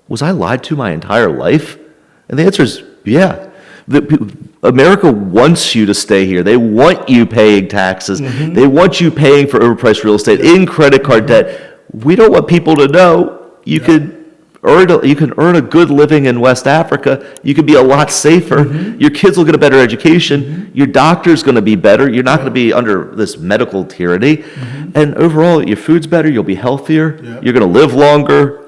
Was I lied to my entire life? And the answer is yeah. America wants you to stay here. They want you paying taxes. They want you paying for overpriced real estate in credit card debt. We don't want people to know you can earn a good living in West Africa. You can be a lot safer. Your kids will get a better education. Your doctor's going to be better. You're not going to be under this medical tyranny. And overall, your food's better. You'll be healthier. You're going to live longer.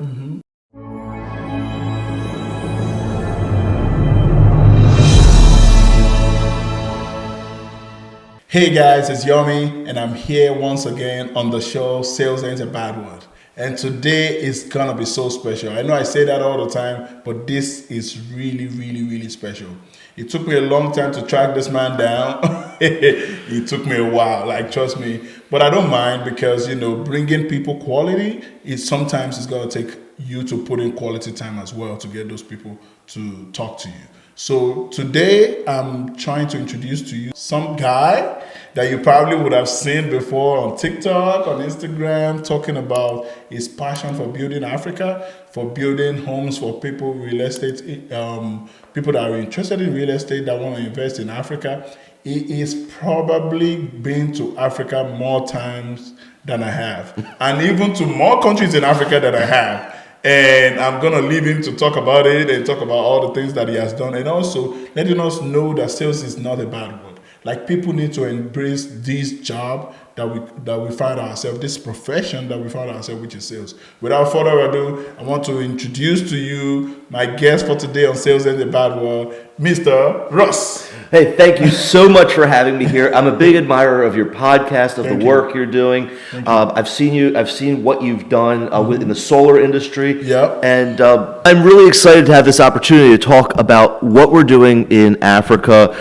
Hey guys, it's Yomi, and I'm here once again on the show Sales Ain't a Bad Word. And today is gonna be so special. I know I say that all the time, but this is really special. It took me a long time to track this man down. It took me a while, like trust me. But I don't mind because bringing people quality is sometimes it's gonna take you to put in quality time as well to get those people to talk to you. So today I'm trying to introduce to you some guy that you probably would have seen before on TikTok, on Instagram, talking about his passion for building Africa, for building homes for people, real estate, people that are interested in real estate that want to invest in Africa. He is probably been to Africa more times than I have, and even to more countries in Africa than I have. And I'm going to leave him to talk about it and talk about all the things that he has done. And also letting us know that sales is not a bad word. Like people need to embrace this job that we find ourselves, this profession that we find ourselves, which is sales. Without further ado, I want to introduce to you my guest for today on Sales Ain't a Bad Word, Mr. Rohrs. Hey, thank you so much for having me here. I'm a big admirer of your podcast, of the work you're doing. I've seen what you've done in the solar industry. Yep. And I'm really excited to have this opportunity to talk about what we're doing in Africa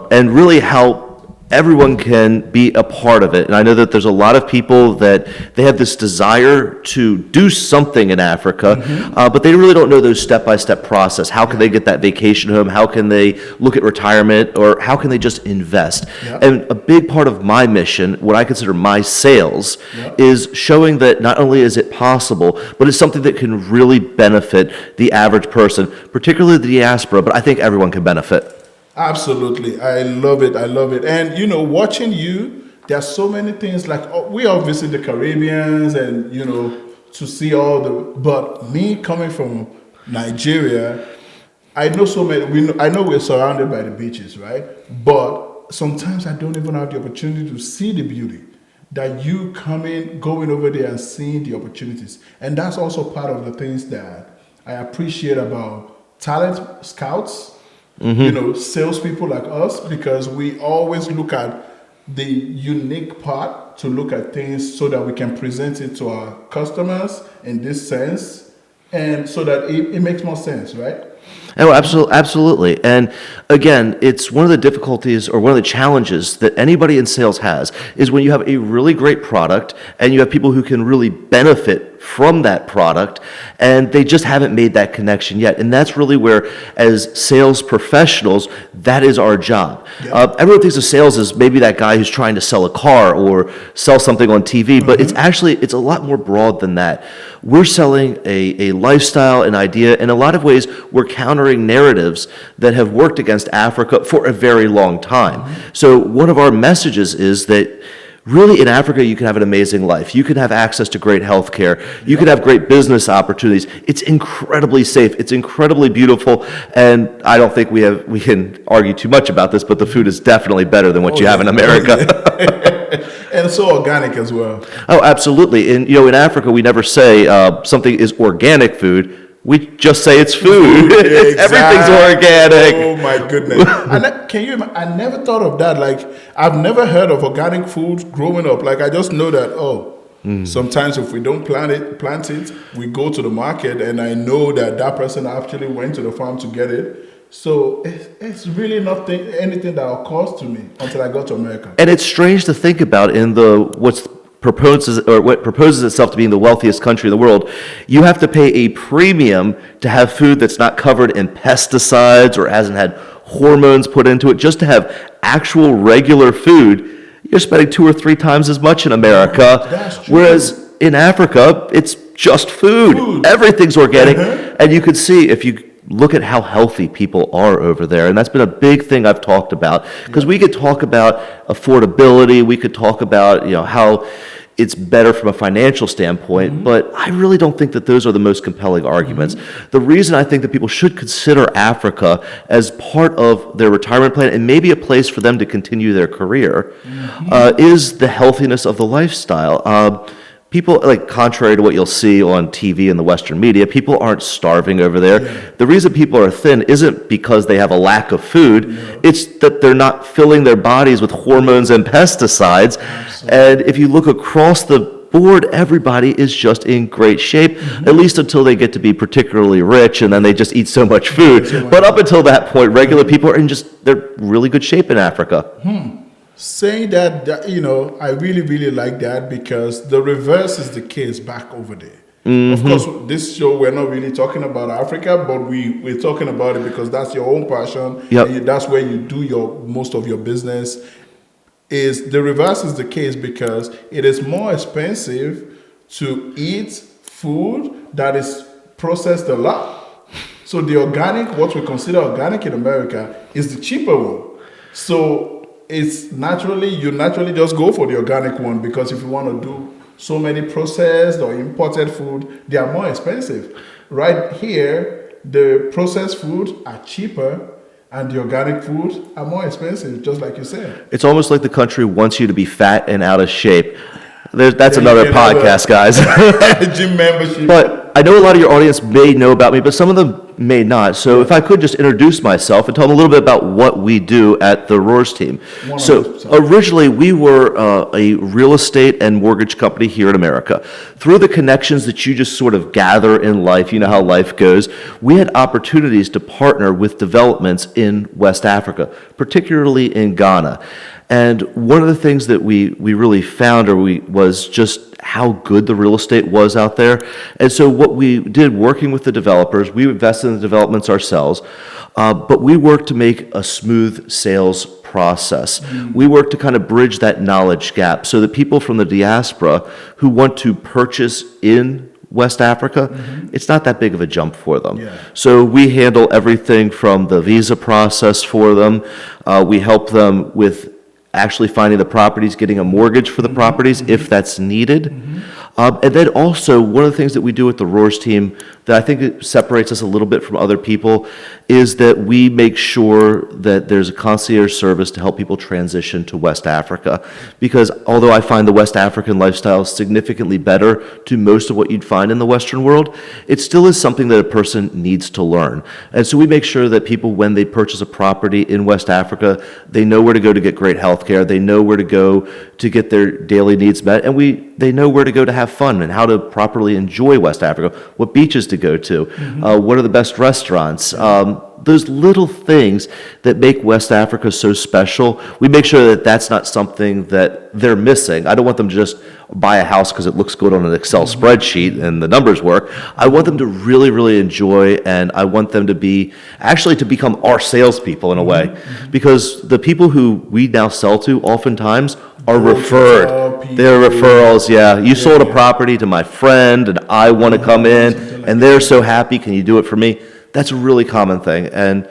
and really how everyone can be a part of it. And I know that there's a lot of people that they have this desire to do something in Africa, but they really don't know those step-by-step process. How can they get that vacation home? How can they look at retirement? Or how can they just invest? And a big part of my mission, what I consider my sales, is showing that not only is it possible, but it's something that can really benefit the average person, particularly the diaspora, but I think everyone can benefit. Absolutely. I love it. And, watching you, there are so many things like we all visit the Caribbeans and, to see but me coming from Nigeria, I know so many, I know we're surrounded by the beaches, right? But sometimes I don't even have the opportunity to see the beauty that you going over there and seeing the opportunities. And that's also part of the things that I appreciate about talent scouts, salespeople like us, because we always look at the unique part to look at things so that we can present it to our customers in this sense, and so that it makes more sense, right? Oh, absolutely. And again, it's one of the difficulties or one of the challenges that anybody in sales has is when you have a really great product and you have people who can really benefit from that product and they just haven't made that connection yet. And that's really where, as sales professionals, that is our job. Everyone thinks of sales as maybe that guy who's trying to sell a car or sell something on TV, but it's a lot more broad than that. We're selling a lifestyle, an idea. In a lot of ways, we're countering narratives that have worked against Africa for a very long time. So one of our messages is that really in Africa, you can have an amazing life. You can have access to great health care. You can have great business opportunities. It's incredibly safe. It's incredibly beautiful. And I don't think we can argue too much about this, but the food is definitely better than what you have in America. And so organic as well. Oh, absolutely. And in Africa, we never say something is organic food. We just say it's food. Everything's organic. Oh my goodness! I never thought of that. Like I've never heard of organic food growing up. Like I just know that sometimes if we don't plant it, we go to the market, and I know that person actually went to the farm to get it. So it's really not anything that occurs to me until I got to America. And it's strange to think about in what proposes itself to being the wealthiest country in the world. You have to pay a premium to have food that's not covered in pesticides or hasn't had hormones put into it. Just to have actual regular food, you're spending 2 or 3 times as much in America. That's true. Whereas in Africa, it's just food. Everything's organic. And you can see if you look at how healthy people are over there. And that's been a big thing I've talked about, because we could talk about affordability. We could talk about, how it's better from a financial standpoint, but I really don't think that those are the most compelling arguments. The reason I think that people should consider Africa as part of their retirement plan and maybe a place for them to continue their career is the healthiness of the lifestyle. People, contrary to what you'll see on TV and the Western media, people aren't starving over there. The reason people are thin isn't because they have a lack of food. It's that they're not filling their bodies with hormones and pesticides. And if you look across the board, everybody is just in great shape, at least until they get to be particularly rich, and then they just eat so much food. But up until that point, regular people are they're really good shape in Africa. Saying that, I really, really like that, because the reverse is the case back over there. Of course, this show, we're not really talking about Africa, but we're talking about it because that's your own passion. And that's where you do most of your business. Is the reverse is the case, because it is more expensive to eat food that is processed a lot. So the organic, what we consider organic in America, is the cheaper one. So you naturally just go for the organic one, because if you want to do so many processed or imported food, they are more expensive. Right here, the processed food are cheaper and the organic food are more expensive, just like you said. It's almost like the country wants you to be fat and out of shape. That's another podcast, guys. Gym membership. But I know a lot of your audience may know about me, but some of them may not. So if I could just introduce myself and tell them a little bit about what we do at the Rohrs team. 100%. So originally we were a real estate and mortgage company here in America. Through the connections that you just sort of gather in life, you know how life goes, we had opportunities to partner with developments in West Africa, particularly in Ghana. And one of the things that we really found was just how good the real estate was out there. And so what we did, working with the developers, we invested in the developments ourselves, but we worked to make a smooth sales process. We worked to kind of bridge that knowledge gap so that people from the diaspora who want to purchase in West Africa, it's not that big of a jump for them. So we handle everything from the visa process for them. We help them with actually finding the properties, getting a mortgage for the properties if that's needed. And then also, one of the things that we do with the Rohrs team that I think it separates us a little bit from other people is that we make sure that there's a concierge service to help people transition to West Africa. Because although I find the West African lifestyle significantly better to most of what you'd find in the Western world, it still is something that a person needs to learn. And so we make sure that people, when they purchase a property in West Africa, they know where to go to get great health care, they know where to go to get their daily needs met, and they know where to go to have fun and how to properly enjoy West Africa, what beaches to go to, what are the best restaurants. Those little things that make West Africa so special, we make sure that that's not something that they're missing. I don't want them to just buy a house because it looks good on an Excel spreadsheet and the numbers work. I want them to really, really enjoy, and I want them to become our salespeople in a way. Because the people who we now sell to oftentimes are referred. They're referrals, You sold a property to my friend and I want to come in and they're so happy. Can you do it for me? That's a really common thing. And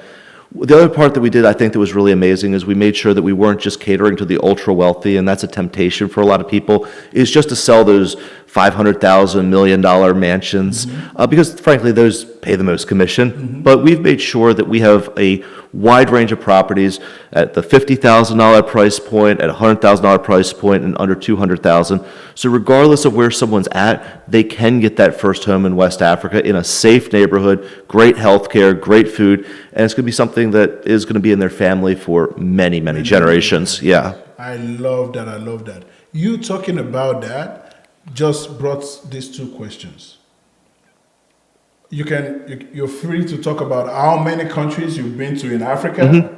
the other part that we did, I think, that was really amazing is we made sure that we weren't just catering to the ultra wealthy, and that's a temptation for a lot of people, is just to sell those $500,000, $1 million mansions, because frankly, those pay the most commission. But we've made sure that we have a wide range of properties at the $50,000 price point, at $100,000 price point, and under $200,000. So regardless of where someone's at, they can get that first home in West Africa in a safe neighborhood, great health care, great food, and it's going to be something that is going to be in their family for many, many generations. I love that. I love that. You talking about that just brought these two questions. You're free to talk about how many countries you've been to in Africa,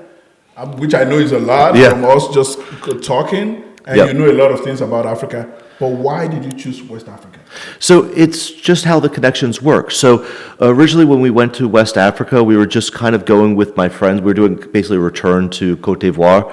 which I know is a lot from us just talking, and you know a lot of things about Africa. But why did you choose West Africa? So it's just how the connections work. So originally when we went to West Africa, we were just kind of going with my friends. We were doing basically a return to Cote d'Ivoire.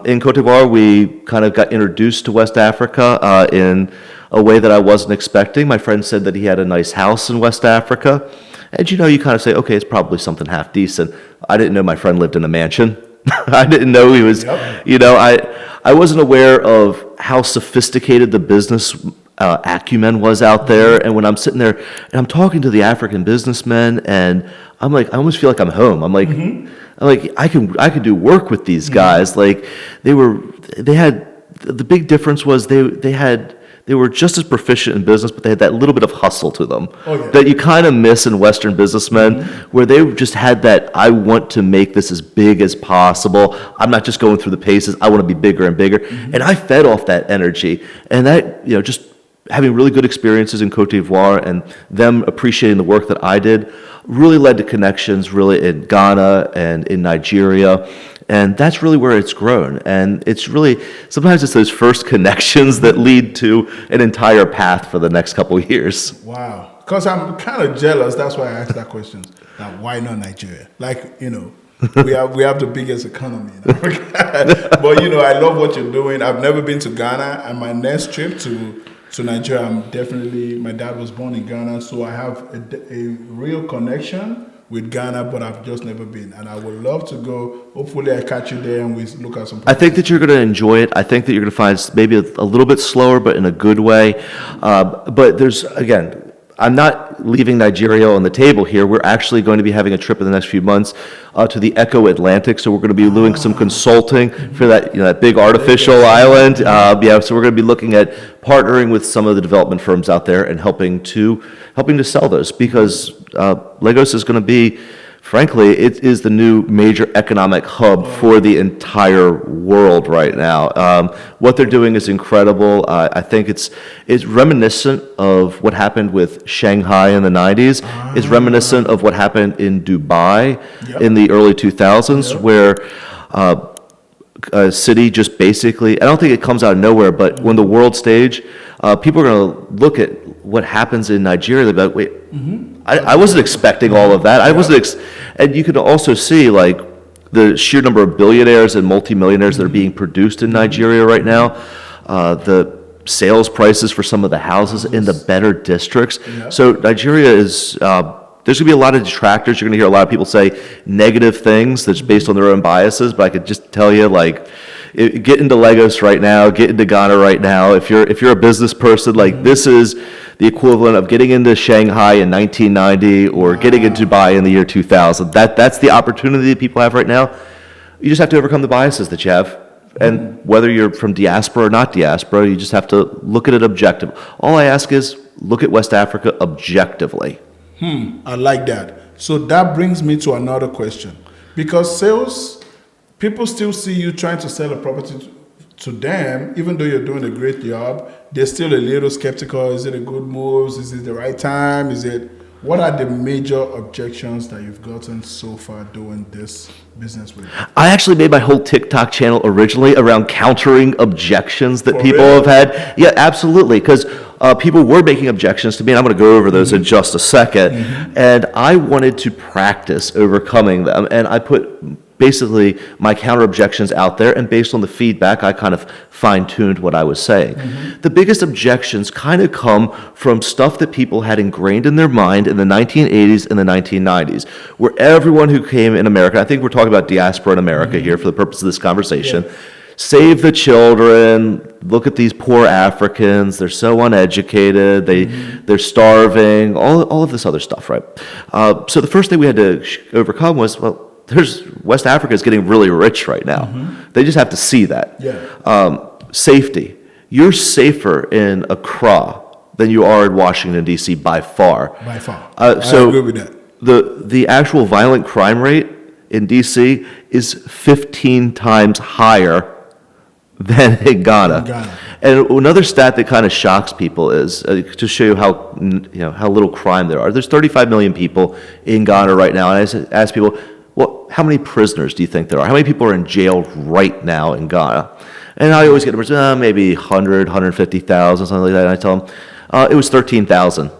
In Cote d'Ivoire, we kind of got introduced to West Africa in a way that I wasn't expecting. My friend said that he had a nice house in West Africa. And you kind of say, okay, it's probably something half decent. I didn't know my friend lived in a mansion. I didn't know he was, I wasn't aware of how sophisticated the business acumen was out there. And when I'm sitting there and I'm talking to the African businessmen, and I'm like, I almost feel like I'm home. I could do work with these guys. Like they had, the big difference was they were just as proficient in business, but they had that little bit of hustle to them that you kind of miss in Western businessmen, where they just had that, I want to make this as big as possible. I'm not just going through the paces. I want to be bigger and bigger. And I fed off that energy. And that, just having really good experiences in Cote d'Ivoire and them appreciating the work that I did really led to connections really in Ghana and in Nigeria. And that's really where it's grown. And it's really, sometimes it's those first connections that lead to an entire path for the next couple of years. Wow. Because I'm kind of jealous. That's why I asked that question. Like, why not Nigeria? Like, we have the biggest economy in Africa. But, I love what you're doing. I've never been to Ghana. And my next trip to Nigeria, my dad was born in Ghana. So I have a real connection with Ghana, but I've just never been, and I would love to go. Hopefully I catch you there and we look at some. I think that you're going to enjoy it. I think that you're going to find maybe a little bit slower, but in a good way. But there's, again, I'm not leaving Nigeria on the table here. We're actually going to be having a trip in the next few months to the Echo Atlantic. So we're going to be doing some consulting for that, that big artificial island. So we're going to be looking at partnering with some of the development firms out there and helping to sell those, because Lagos is going to be, frankly, it is the new major economic hub for the entire world right now. What they're doing is incredible. I think it's reminiscent of what happened with Shanghai in the 90s. It's reminiscent of what happened in Dubai in the early 2000s, where a city just basically, I don't think it comes out of nowhere, but when the world stage, people are going to look at what happens in Nigeria. They'll be like, wait, I wasn't expecting all of that. I wasn't, and you can also see like the sheer number of billionaires and multimillionaires that are being produced in Nigeria right now. The sales prices for some of the houses in the better districts. So Nigeria is, there's going to be a lot of detractors. You're going to hear a lot of people say negative things that's based on their own biases, but I could just tell you, like, get into Lagos right now, get into Ghana right now. If you're a business person, like, this is the equivalent of getting into Shanghai in 1990 or getting into Dubai in the year 2000. That's the opportunity that people have right now. You just have to overcome the biases that you have. And whether you're from diaspora or not diaspora, you just have to look at it objectively. All I ask is look at West Africa objectively. I like that. So that brings me to another question. Because sales, people still see you trying to sell a property to them, even though you're doing a great job, they're still a little skeptical. Is it a good move? Is it the right time? What are the major objections that you've gotten so far doing this business with? I actually made my whole TikTok channel originally around countering objections that people have had. Yeah, absolutely, because people were making objections to me, and I'm going to go over those in just a second. And I wanted to practice overcoming them, and I put basically my counter objections out there, and based on the feedback, I kind of fine-tuned what I was saying. The biggest objections kind of come from stuff that people had ingrained in their mind in the 1980s and the 1990s, where everyone who came in America, I think we're talking about diaspora in America here for the purpose of this conversation, save the children, look at these poor Africans, they're so uneducated, they're starving, all of this other stuff, right? So the first thing we had to overcome was, well, West Africa is getting really rich right now. They just have to see that. Safety. You're safer in Accra than you are in Washington, D.C. by far. By far. So I agree with that. The actual violent crime rate in D.C. is 15 times higher than in Ghana. And another stat that kind of shocks people is to show you how little crime there are. There's 35 million people in Ghana right now, and I ask people, well, how many prisoners do you think there are? How many people are in jail right now in Ghana? And I always get numbers, maybe 100, 150,000, something like that. And I tell them, it was 13,000.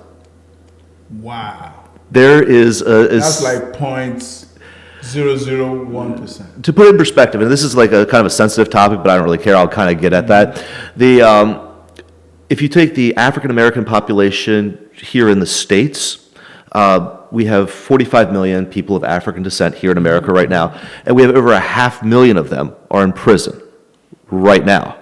Wow. There is that's like 0.001%. To put it in perspective, and this is like a kind of a sensitive topic, but I don't really care. I'll kind of get at that. if you take the African American population here in the States, we have 45 million people of African descent here in America right now, and we have over 500,000 of them are in prison right now.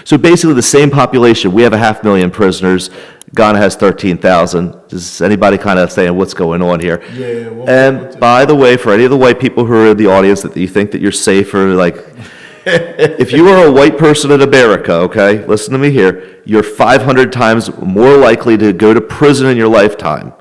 So basically the same population, we have 500,000 prisoners, Ghana has 13,000. Is anybody kind of saying what's going on here? Yeah. And by the way, for any of the white people who are in the audience that you think that you're safer, like, if you are a white person in America, okay, listen to me here, you're 500 times more likely to go to prison in your lifetime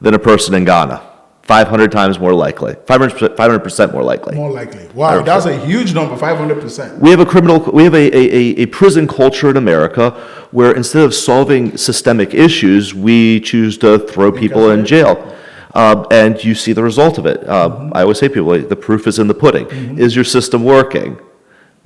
than a person in Ghana. 500 times more likely. 500% more likely. More likely. Wow, that's a huge number, 500%. We have a prison culture in America where instead of solving systemic issues, we choose to throw people in jail. And you see the result of it. I always say to people, the proof is in the pudding. Is your system working?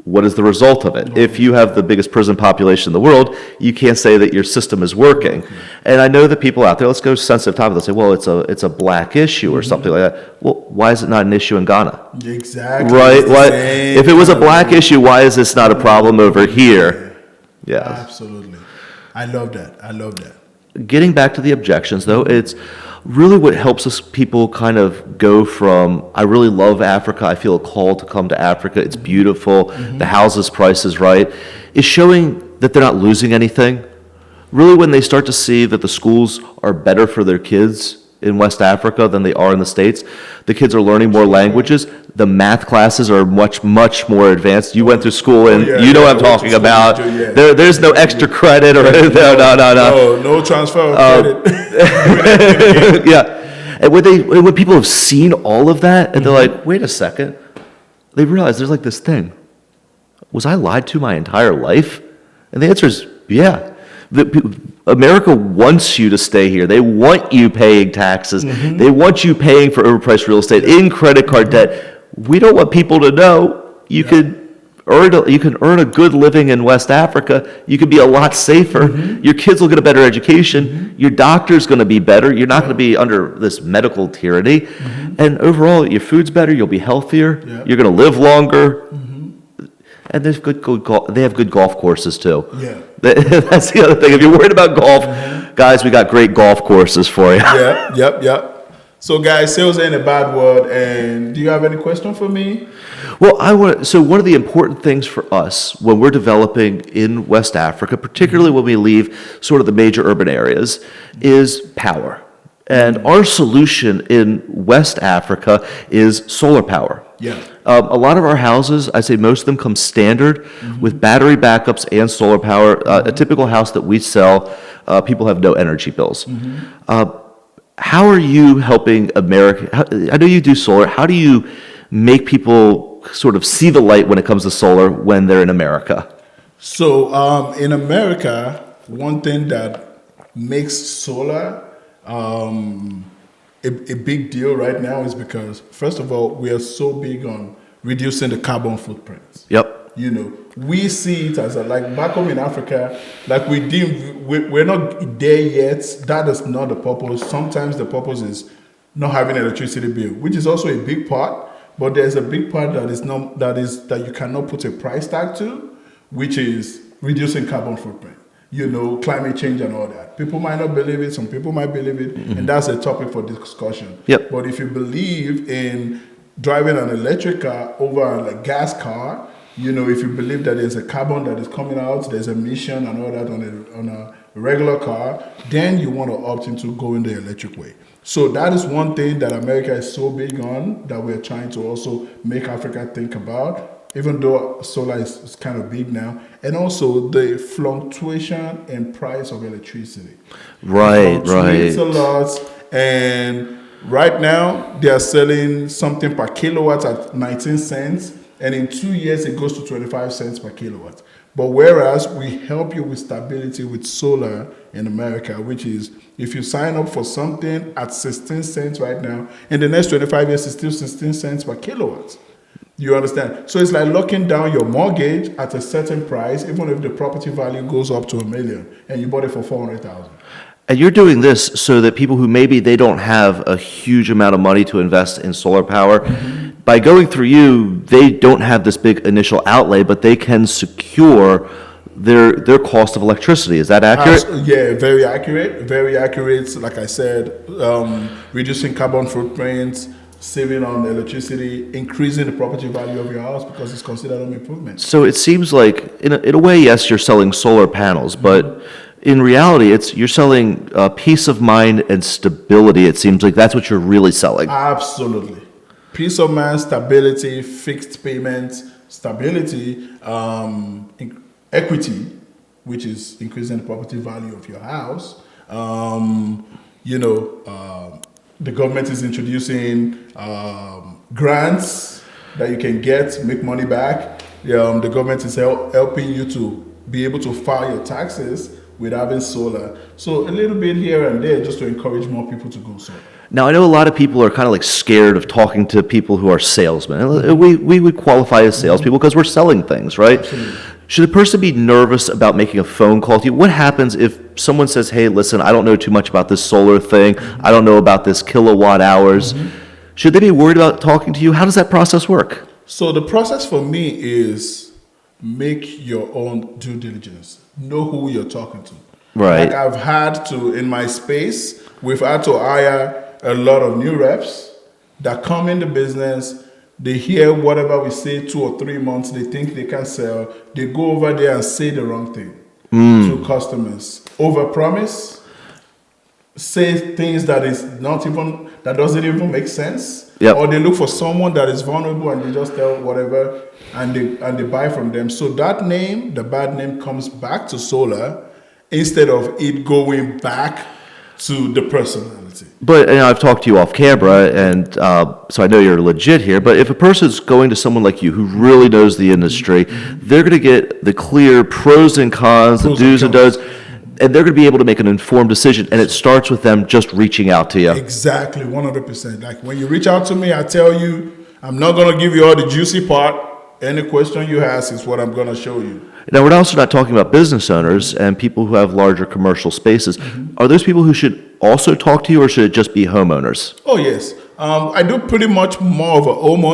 What is the result of it? If you have the biggest prison population in the world, you can't say that your system is working. And I know that people out there, let's go sensitive topic, they'll say, well, it's a black issue or something like that. Well, why is it not an issue in Ghana? Exactly. Right? If it was a black issue, why is this not a problem over here? Yeah. Absolutely. I love that. Getting back to the objections, though, it's really what helps us people kind of go from, I really love Africa, I feel a call to come to Africa, it's beautiful, the houses price is right, is showing that they're not losing anything. Really, when they start to see that the schools are better for their kids in West Africa than they are in the States, the kids are learning more languages, the math classes are much, much more advanced. You went through school and you know what I'm talking about. There's no extra credit or anything. No transfer of credit. Yeah. And when people have seen all of that and they're like, wait a second, they realize there's like this thing. Was I lied to my entire life? And the answer is yeah. America wants you to stay here. They want you paying taxes. They want you paying for overpriced real estate in credit card debt. We don't want people to know you can earn a good living in West Africa. You could be a lot safer. Your kids will get a better education. Your doctor's going to be better. You're not going to be under this medical tyranny. And overall, your food's better. You'll be healthier. You're going to live longer. And they have good golf courses too. Yeah. That's the other thing. If you're worried about golf, guys, we got great golf courses for you. Yep. So, guys, sales ain't a bad word. And do you have any question for me? Well, so one of the important things for us when we're developing in West Africa, particularly when we leave sort of the major urban areas, is power. And our solution in West Africa is solar power. Yeah. A lot of our houses, I'd say most of them come standard with battery backups and solar power. A typical house that we sell, people have no energy bills. How are you helping America? I know you do solar. How do you make people sort of see the light when it comes to solar when they're in America? So in America, one thing that makes solar a big deal right now is because, first of all, we are so big on reducing the carbon footprints. Yep. You know, we see it as like back home in Africa, like we're not there yet. That is not the purpose. Sometimes the purpose is not having an electricity bill, which is also a big part. But there's a big part that you cannot put a price tag to, which is reducing carbon footprint. You know, climate change and all that. People might not believe it, some people might believe it, and that's a topic for discussion. Yep. But if you believe in driving an electric car over a gas car, you know, if you believe that there's a carbon that is coming out, there's emission and all that on a regular car, then you want to opt into going the electric way. So that is one thing that America is so big on that we're trying to also make Africa think about, even though solar is kind of big now. And also the fluctuation in price of electricity. Right. It's a lot. And right now they are selling something per kilowatt at 19 cents. And in 2 years, it goes to 25 cents per kilowatt. But whereas we help you with stability with solar in America, which is if you sign up for something at 16 cents right now, in the next 25 years, it's still 16 cents per kilowatt. You understand? So it's like locking down your mortgage at a certain price, even if the property value goes up to $1 million and you bought it for $400,000. And you're doing this so that people who maybe they don't have a huge amount of money to invest in solar power, by going through you, they don't have this big initial outlay, but they can secure their cost of electricity. Is that accurate? Yeah, very accurate. Very accurate. Like I said, reducing carbon footprints, saving on electricity, increasing the property value of your house because it's considered home improvement. So it seems like, in a way, yes, you're selling solar panels, but in reality, you're selling peace of mind and stability. It seems like that's what you're really selling. Absolutely. Peace of mind, stability, fixed payments, stability, equity, which is increasing the property value of your house. The government is introducing grants that you can get, make money back. The government is helping you to be able to file your taxes with having solar. So a little bit here and there just to encourage more people to go solar. Now, I know a lot of people are kind of like scared of talking to people who are salesmen. We would qualify as salespeople because we're selling things, right? Absolutely. Should a person be nervous about making a phone call to you? What happens if someone says, hey, listen, I don't know too much about this solar thing. I don't know about this kilowatt hours. Should they be worried about talking to you? How does that process work? So the process for me is make your own due diligence. Know who you're talking to. Right. Like I've had to, in my space, we've had to hire a lot of new reps that come in the business. They hear whatever we say 2 or 3 months. They think they can sell. They go over there and say the wrong thing to customers. Overpromise. Say things that doesn't even make sense. Yep. Or they look for someone that is vulnerable and they just tell whatever and they buy from them. So that name, the bad name, comes back to solar instead of it going back to the personality. But I've talked to you off camera, and so I know you're legit here, but if a person's going to someone like you who really knows the industry, they're going to get the clear pros and cons, the do's and don'ts, and they're going to be able to make an informed decision, and it starts with them just reaching out to you. Exactly, 100%. Like when you reach out to me, I tell you, I'm not going to give you all the juicy part. Any question you ask is what I'm going to show you. Now, we're also not talking about business owners and people who have larger commercial spaces. Are those people who should also talk to you, or should it just be homeowners? Oh, yes. I do pretty much more of a home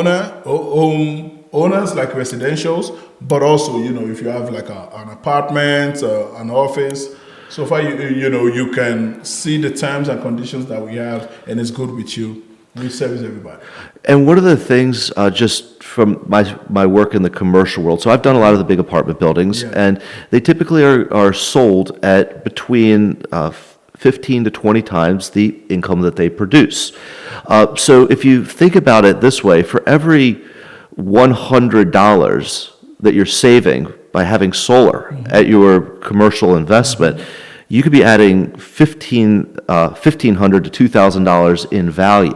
owners, like residentials, but also, if you have like an apartment, an office, so far, you can see the terms and conditions that we have, and it's good with you. We service everybody. And one of the things, just from my work in the commercial world, so I've done a lot of the big apartment buildings, and they typically are sold at between 15 to 20 times the income that they produce. So if you think about it this way, for every $100 that you're saving by having solar at your commercial investment, you could be adding $1,500 to $2,000 in value.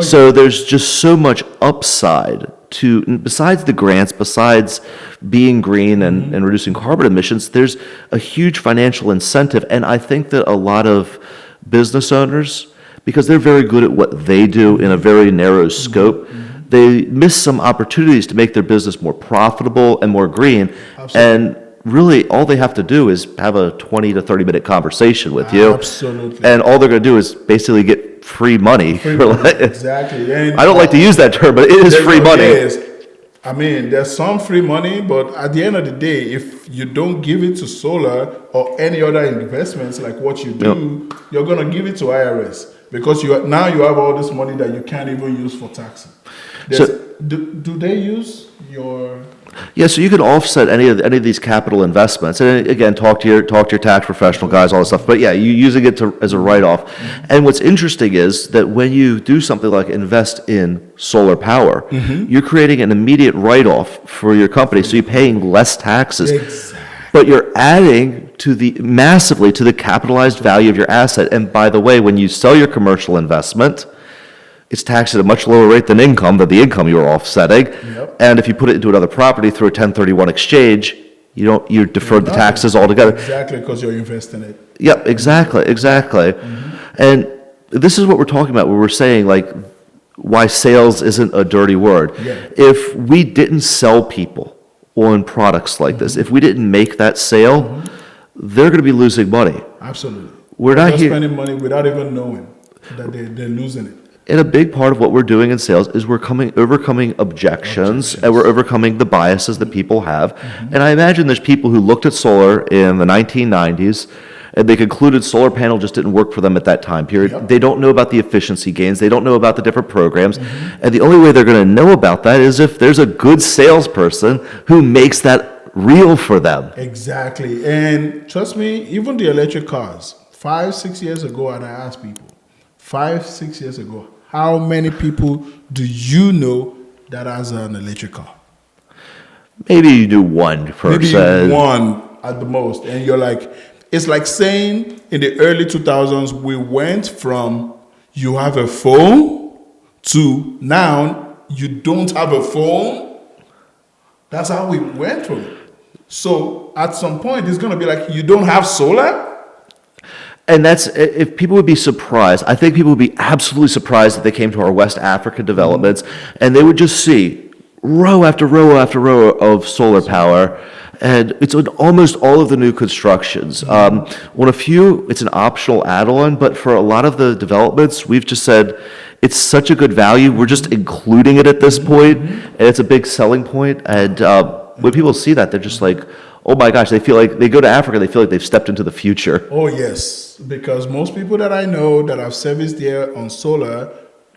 So there's just so much upside besides the grants, besides being green and reducing carbon emissions, there's a huge financial incentive. And I think that a lot of business owners, because they're very good at what they do in a very narrow scope, they miss some opportunities to make their business more profitable and more green. Absolutely. And really, all they have to do is have a 20 to 30 minute conversation with you. Absolutely. And all they're going to do is basically get free money. Exactly. And I don't like to use that term, but it is free money. I mean, there's some free money, but at the end of the day, if you don't give it to solar or any other investments like what you do, you're going to give it to IRS because now you have all this money that you can't even use for taxing. Do they use your... Yeah, so you can offset any of these capital investments, and again, talk to your tax professional guys, all this stuff. But yeah, you using it as a write-off. And what's interesting is that when you do something like invest in solar power, you're creating an immediate write-off for your company, so you're paying less taxes. Exactly. But you're adding massively to the capitalized value of your asset. And by the way, when you sell your commercial investment, it's taxed at a much lower rate than the income you're offsetting. Yep. And if you put it into another property through a 1031 exchange, you defer the taxes altogether. Exactly, because you're investing it. Yep, exactly. And this is what we're talking about, where we're saying like why sales isn't a dirty word. Yeah. If we didn't sell people on products like this, if we didn't make that sale, they're going to be losing money. Absolutely. We're not just here spending money without even knowing that they're losing it. And a big part of what we're doing in sales is we're overcoming objections, and we're overcoming the biases that people have. And I imagine there's people who looked at solar in the 1990s and they concluded solar panel just didn't work for them at that time period. Yep. They don't know about the efficiency gains. They don't know about the different programs. And the only way they're going to know about that is if there's a good salesperson who makes that real for them. Exactly. And trust me, even the electric cars, 5-6 years ago, and I asked people, 5-6 years ago, how many people do you know that has an electric car? Maybe you do one person. Maybe one at the most. And you're like, it's like saying in the early 2000s, we went from you have a phone to now you don't have a phone. That's how we went from it. So at some point, it's going to be like, you don't have solar? And that's, if people would be surprised, I think people would be absolutely surprised if they came to our West Africa developments and they would just see row after row after row of solar power. And it's on almost all of the new constructions. On a few, it's an optional add-on, but for a lot of the developments, we've just said, it's such a good value, we're just including it at this point, and it's a big selling point. And when people see that, they're just like, oh my gosh, they feel like, they go to Africa, they feel like they've stepped into the future. Oh yes, because most people that I know that have serviced there on solar,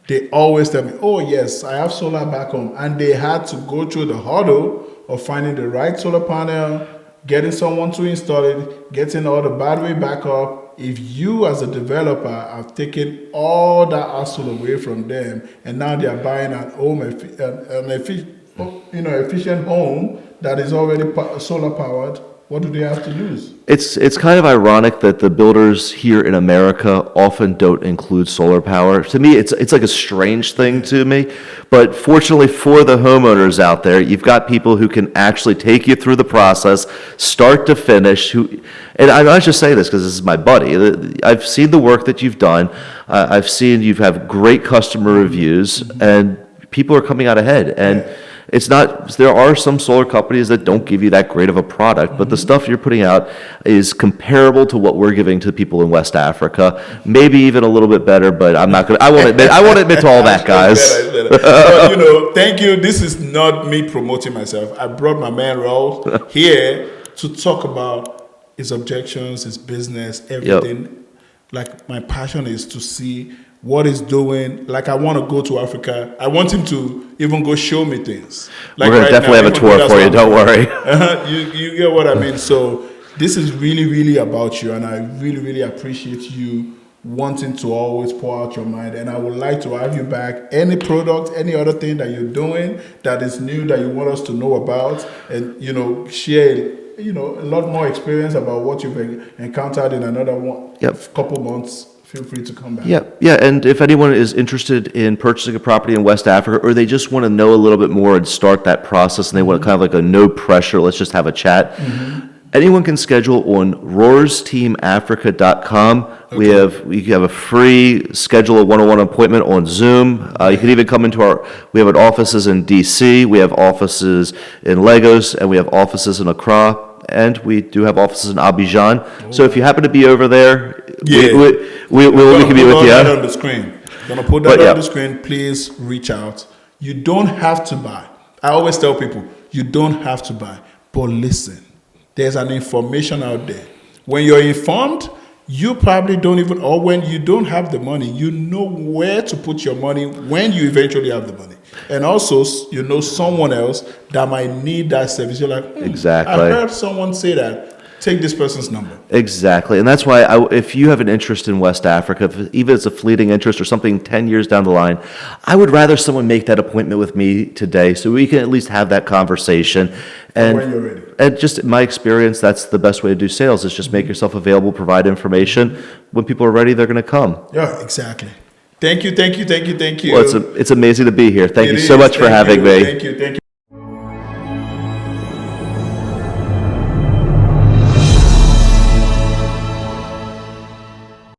they always tell me, oh yes, I have solar back home. And they had to go through the hurdle of finding the right solar panel, getting someone to install it, getting all the battery backup. If you as a developer have taken all that hassle away from them, and now they are buying an home, efficient home that is already solar powered, what do they have to lose? It's kind of ironic that the builders here in America often don't include solar power. To me, it's like a strange thing to me, but fortunately for the homeowners out there, you've got people who can actually take you through the process, start to finish. And I not just say this because this is my buddy. I've seen the work that you've done. I've seen you've have great customer reviews, and people are coming out ahead. And it's not, there are some solar companies that don't give you that great of a product, but the stuff you're putting out is comparable to what we're giving to people in West Africa. Maybe even a little bit better, but I won't admit to all that, guys. But, thank you. This is not me promoting myself. I brought my man Rohrs here to talk about his objections, his business, everything. Yep. Like, my passion is to see what he's doing. Like, I want to go to Africa. I want him to even go show me things. Like, we're going to definitely have a tour for you, don't worry. You get what I mean? So this is really, really about you, and I really, really appreciate you wanting to always pour out your mind. And I would like to have you back. Any product, any other thing that you're doing that is new that you want us to know about, and, share a lot more experience about what you've encountered in another couple months, feel free to come back. Yeah, and if anyone is interested in purchasing a property in West Africa, or they just want to know a little bit more and start that process, and they want kind of like a no pressure, let's just have a chat, anyone can schedule on rohrsteamafrica.com. Okay. We have a free schedule a one-on-one appointment on Zoom. You can even come into we have offices in DC, we have offices in Lagos, and we have offices in Accra, and we do have offices in Abidjan. Oh. So if you happen to be over there, we can be with you. On the screen. Gonna put that on the screen. Please reach out. You don't have to buy. I always tell people, you don't have to buy, but listen. There's an information out there. When you're informed, you probably don't even, or when you don't have the money, you know where to put your money when you eventually have the money. And also, you know someone else that might need that service. You're like, exactly. I heard someone say that. Take this person's number. Exactly. And that's why if you have an interest in West Africa, even if it's a fleeting interest or something 10 years down the line, I would rather someone make that appointment with me today so we can at least have that conversation. And when you're ready. And just in my experience, that's the best way to do sales is just make yourself available, provide information. When people are ready, they're going to come. Yeah, exactly. Thank you. Well, it's amazing to be here. Thank you so much for having me. Thank you.